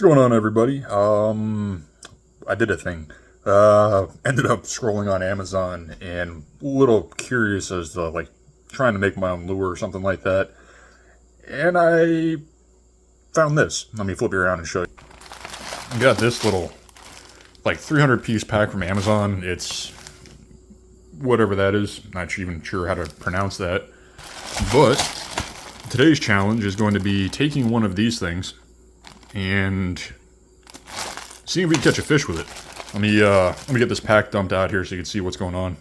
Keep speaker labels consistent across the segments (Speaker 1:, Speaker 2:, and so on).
Speaker 1: What's going on, everybody? I did a thing. Ended up scrolling on Amazon and a little curious as to trying to make my own lure or something like that. And I found this. Let me flip it around and show you. I got this little 300 piece pack from Amazon. It's whatever that is. Not even sure how to pronounce that. But today's challenge is going to be taking one of these things and seeing if we can catch a fish with it. Let me get this pack dumped out here so you can see what's going on.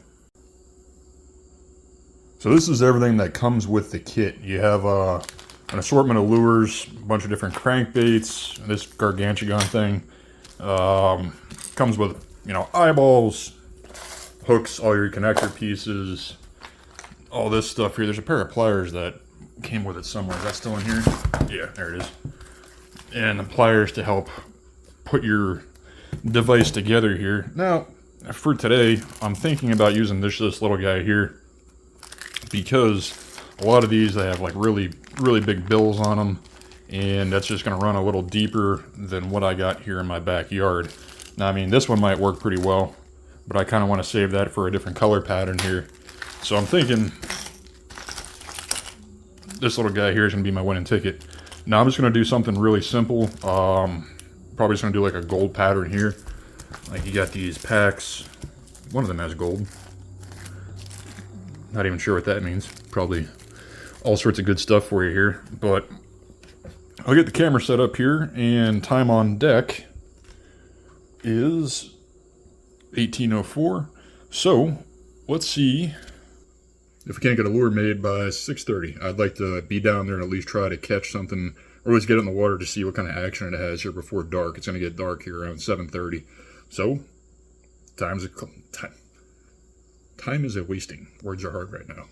Speaker 1: So this is everything that comes with the kit. You have an assortment of lures, a bunch of different crankbaits, this gargantuan thing. Comes with, eyeballs, hooks, all your connector pieces, all this stuff here. There's a pair of pliers that came with it somewhere. Is that still in here? Yeah, there it is. And the pliers to help put your device together here. Now, for today, I'm thinking about using this little guy here because a lot of these, they have really big bills on them, and that's just going to run a little deeper than what I got here in my backyard. Now, I mean, this one might work pretty well, but I kind of want to save that for a different color pattern here. So I'm thinking this little guy here is going to be my winning ticket. Now I'm just going to do something really simple. Probably just going to do a gold pattern here. You got these packs. One of them has gold. Not even sure what that means. Probably all sorts of good stuff for you here. But I'll get the camera set up here, and time on deck is 18:04. So let's see if we can't get a lure made by 6:30. I'd like to be down there and at least try to catch something, or at least get it in the water to see what kind of action it has here before dark. It's going to get dark here around 7:30. So, time is a wasting. Words are hard right now.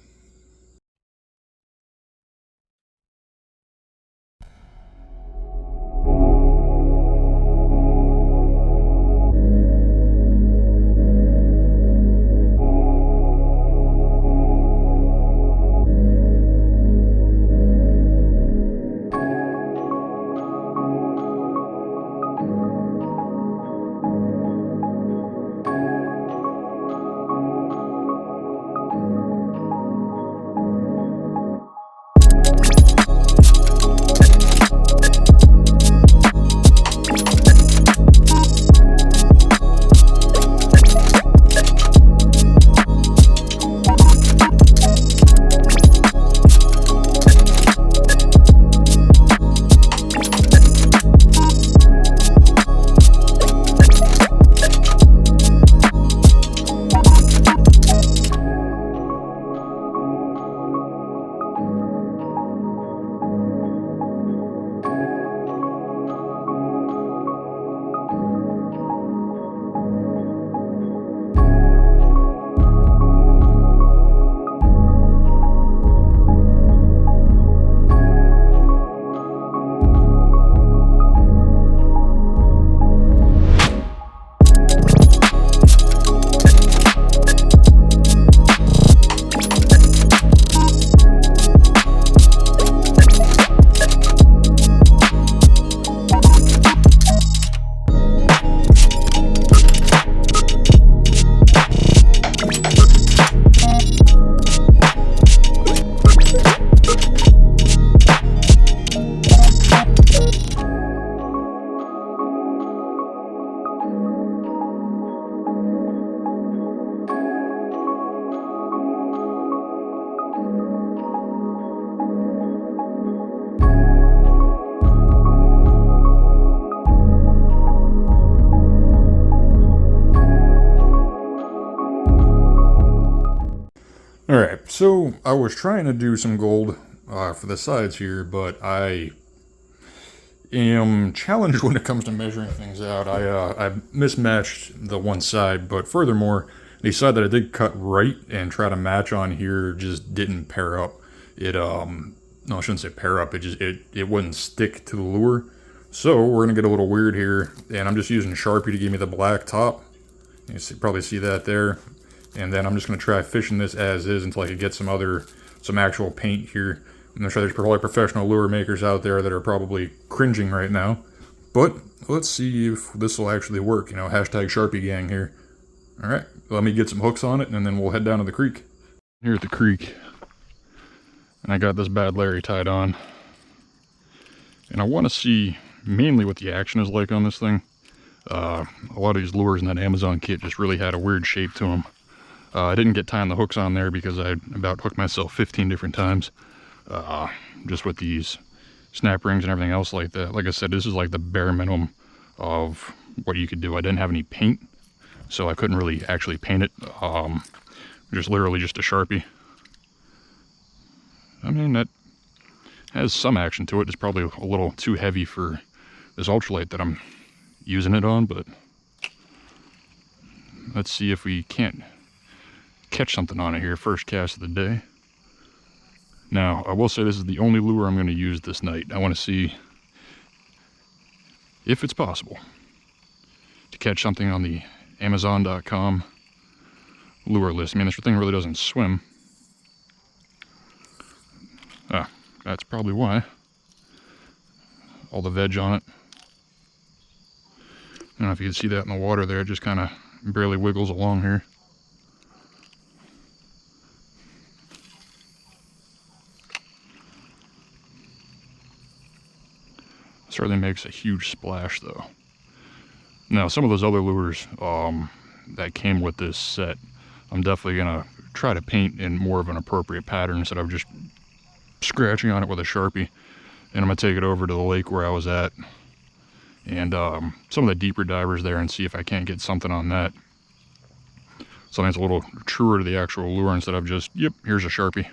Speaker 1: Alright, so I was trying to do some gold for the sides here, but I am challenged when it comes to measuring things out. I mismatched the one side, but furthermore, the side that I did cut right and try to match on here just didn't pair up. No, I shouldn't say pair up, it wouldn't stick to the lure. So we're going to get a little weird here, and I'm just using Sharpie to give me the black top. You probably see that there. And then I'm just going to try fishing this as is until I can get some actual paint here. I'm sure there's probably professional lure makers out there that are probably cringing right now. But let's see if this will actually work, you know, hashtag Sharpie gang here. All right, let me get some hooks on it and then we'll head down to the creek. Here at the creek, and I got this Bad Larry tied on. And I want to see mainly what the action is like on this thing. A lot of these lures in that Amazon kit just really had a weird shape to them. I didn't get tying the hooks on there because I about hooked myself 15 different times. Just with these snap rings and everything else like that. Like I said, this is like the bare minimum of what you could do. I didn't have any paint, so I couldn't really actually paint it. Just literally just a Sharpie. I mean, that has some action to it. It's probably a little too heavy for this ultralight that I'm using it on, but let's see if we can't catch something on it here. First cast of the day. Now, I will say this is the only lure I'm going to use this night. I want to see if it's possible to catch something on the Amazon.com lure list. I mean, this thing really doesn't swim. Ah, that's probably why. All the veg on it. I don't know if you can see that in the water there. It just kind of barely wiggles along here. Certainly makes a huge splash though. Now, some of those other lures that came with this set, I'm definitely gonna try to paint in more of an appropriate pattern instead of just scratching on it with a Sharpie. And I'm gonna take it over to the lake where I was at and some of the deeper divers there and see if I can't get something on that. Something that's a little truer to the actual lure instead of just, yep, here's a Sharpie.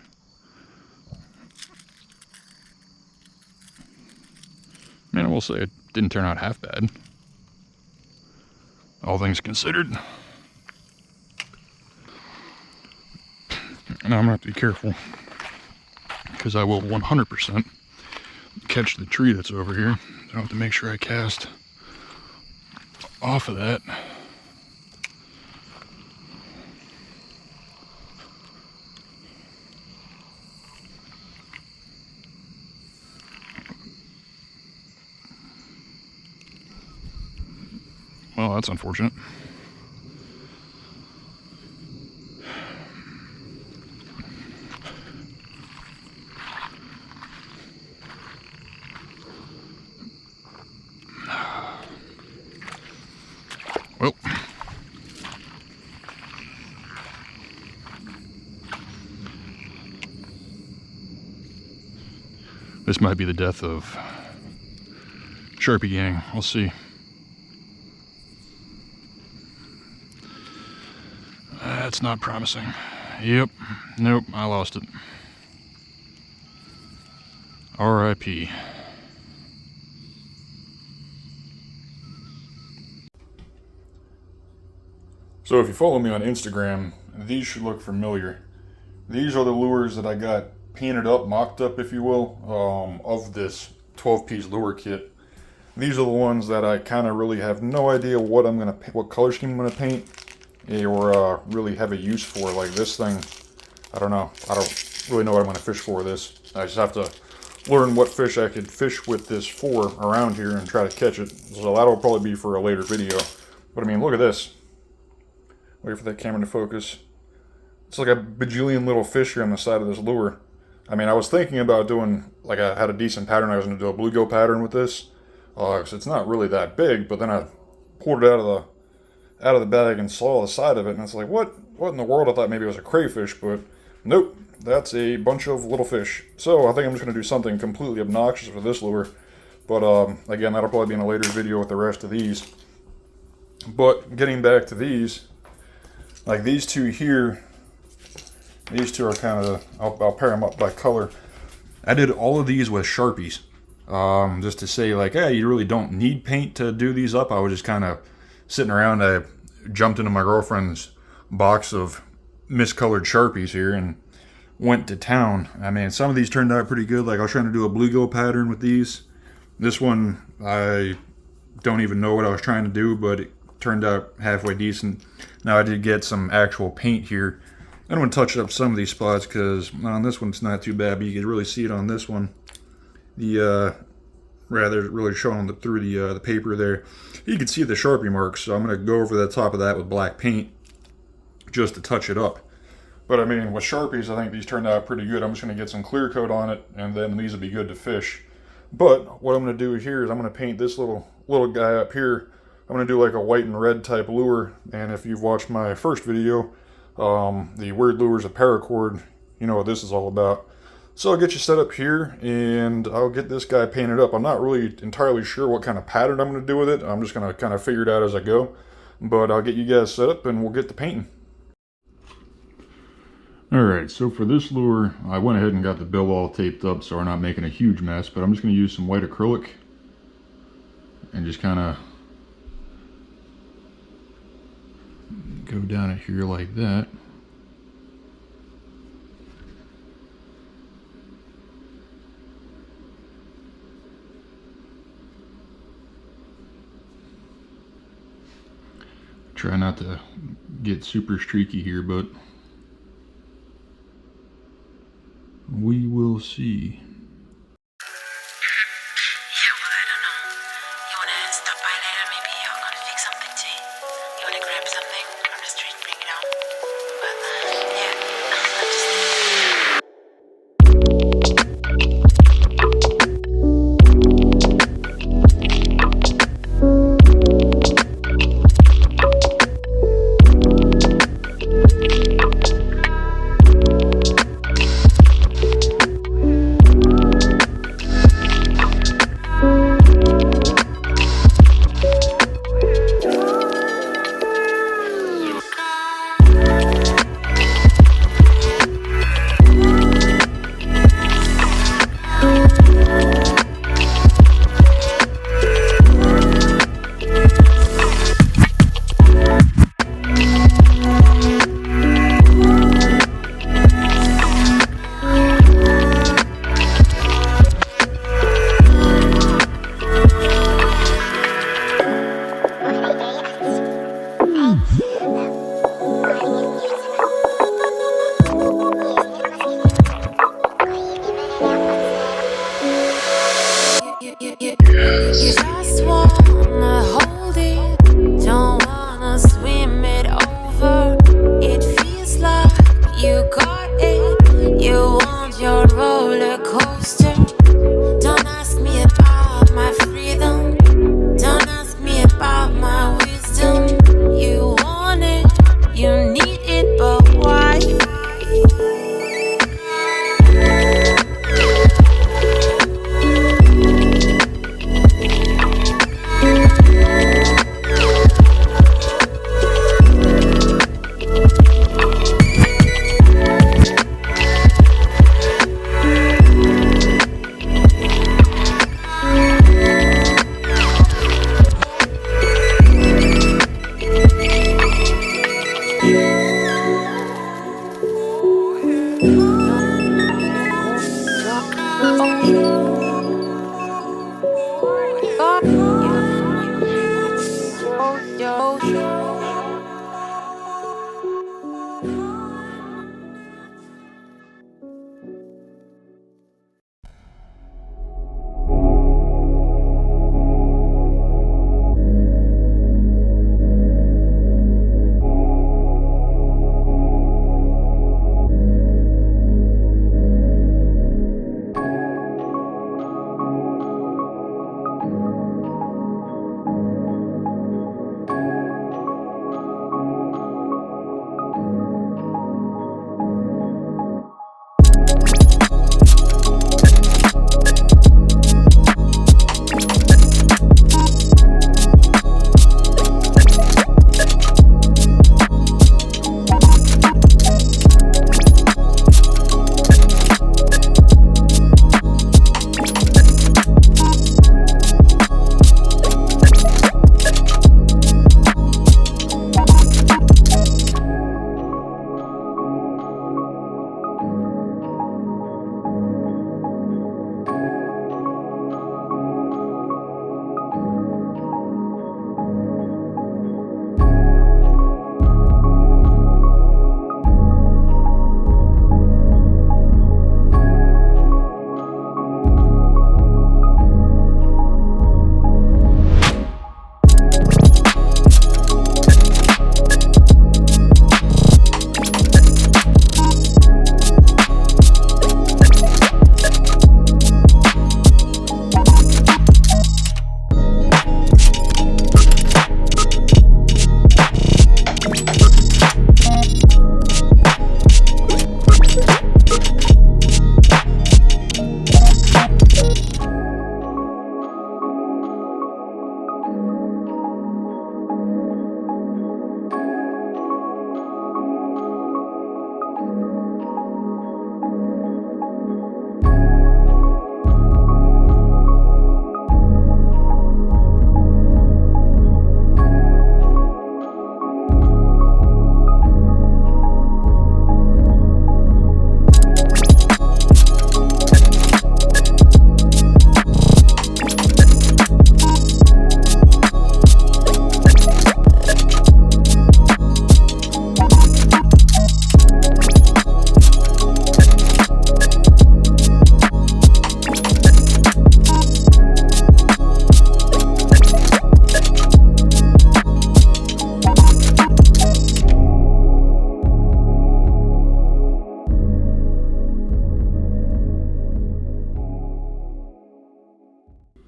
Speaker 1: Man, I will say it didn't turn out half bad, all things considered. Now I'm gonna have to be careful because I will 100% catch the tree that's over here. So I have to make sure I cast off of that. Well, that's unfortunate. Well, this might be the death of Sharpie gang. We'll see. That's not promising. Yep. Nope, I lost it. R.I.P. So if you follow me on Instagram, these should look familiar. These are the lures that I got painted up, mocked up, if you will, of this 12-piece lure kit. These are the ones that I kind of really have no idea what color scheme I'm gonna paint, or really have a use for. Like this thing, I don't know. I don't really know what I'm gonna fish for this. I just have to learn what fish I could fish with this for around here and try to catch it. So that'll probably be for a later video. But I mean, look at this. Wait for that camera to focus. It's like a bajillion little fish here on the side of this lure. I mean, I was thinking about doing, like I had a decent pattern. I was going to do a bluegill pattern with this. So it's not really that big, but then I pulled it out of the bag and saw the side of it, and it's like, what in the world? I thought maybe it was a crayfish, but nope, that's a bunch of little fish. So I think I'm just going to do something completely obnoxious for this lure. But again, that'll probably be in a later video with the rest of these. But getting back to these, like these two here, these two are kind of, I'll pair them up by color. I did all of these with Sharpies, just to say like, hey, you really don't need paint to do these up. I was just kind of sitting around. I jumped into my girlfriend's box of miscolored Sharpies here and went to town. I mean, some of these turned out pretty good. Like I was trying to do a bluegill pattern with these. This one, I don't even know what I was trying to do, but it turned out halfway decent. Now I did get some actual paint here. I'm going to touch up some of these spots because on this one it's not too bad, but you can really see it on this one. The rather really showing through the paper there. You can see the Sharpie marks, so I'm going to go over the top of that with black paint just to touch it up. But I mean, with Sharpies, I think these turned out pretty good. I'm just going to get some clear coat on it, and then these will be good to fish. But what I'm going to do here is I'm going to paint this little guy up here. I'm going to do like a white and red type lure. And if you've watched my first video, the Weird Lures of Paracord, you know what this is all about. So I'll get you set up here, and I'll get this guy painted up. I'm not really entirely sure what kind of pattern I'm going to do with it. I'm just going to kind of figure it out as I go. But I'll get you guys set up, and we'll get the painting. Alright, so for this lure, I went ahead and got the bill all taped up so we're not making a huge mess, but I'm just going to use some white acrylic and just kind of go down it here like that. Try not to get super streaky here, but we will see.
Speaker 2: Yeah, well, I don't know. You wanna stop by later? Maybe I'll go to fix something to you. You wanna grab something from the street and bring it home? Well, yeah, I'll just...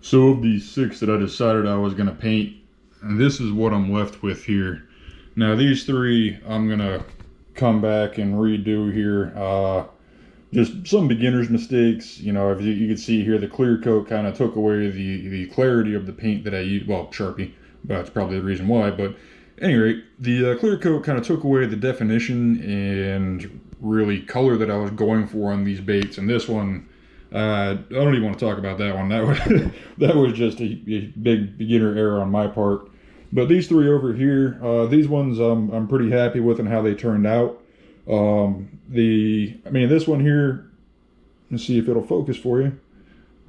Speaker 1: So of these 6 that I decided I was going to paint, and this is what I'm left with here. Now these 3 I'm going to come back and redo here. Just some beginner's mistakes. You know, if you can see here, the clear coat kind of took away the clarity of the paint that I used. Well, Sharpie, but that's probably the reason why. But at any rate, the clear coat kind of took away the definition and really color that I was going for on these baits. And this one, I don't even want to talk about that one. That was just a big beginner error on my part. But these 3 over here, these ones I'm pretty happy with and how they turned out. This one here, let's see if it'll focus for you.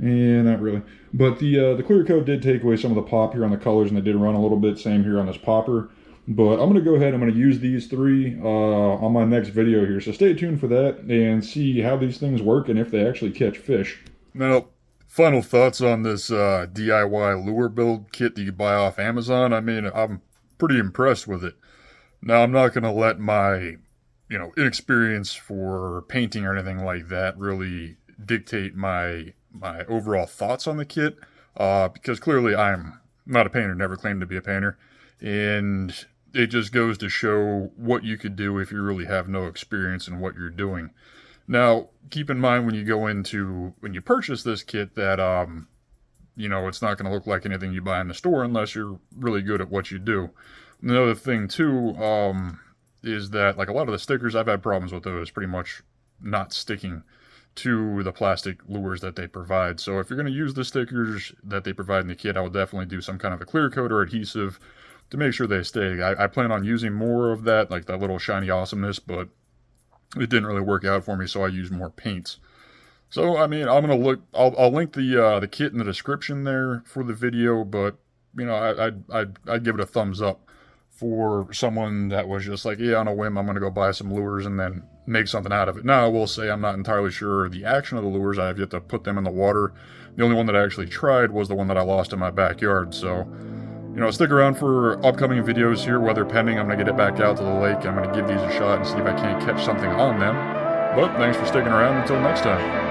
Speaker 1: And not really. But the clear coat did take away some of the pop here on the colors, and they did run a little bit. Same here on this popper. But I'm going to go ahead, I'm going to use these 3 on my next video here. So stay tuned for that and see how these things work and if they actually catch fish. Now, final thoughts on this DIY lure build kit that you buy off Amazon. I mean, I'm pretty impressed with it. Now, I'm not going to let my inexperience for painting or anything like that really dictate my overall thoughts on the kit, because clearly I'm not a painter, never claimed to be a painter, and it just goes to show what you could do if you really have no experience in what you're doing. Now, keep in mind when you purchase this kit that it's not going to look like anything you buy in the store unless you're really good at what you do. Another thing too, is that like a lot of the stickers, I've had problems with those pretty much not sticking to the plastic lures that they provide. So if you're going to use the stickers that they provide in the kit, I will definitely do some kind of a clear coat or adhesive to make sure they stay. I plan on using more of that, like that little shiny awesomeness, but it didn't really work out for me, so I used more paints. So I mean, I'll link the kit in the description there for the video, but I'd give it a thumbs up for someone that was just like, yeah, on a whim, I'm going to go buy some lures and then make something out of it. Now, I will say I'm not entirely sure the action of the lures. I have yet to put them in the water. The only one that I actually tried was the one that I lost in my backyard. So, stick around for upcoming videos here, weather pending. I'm going to get it back out to the lake. I'm going to give these a shot and see if I can't catch something on them. But thanks for sticking around. Until next time.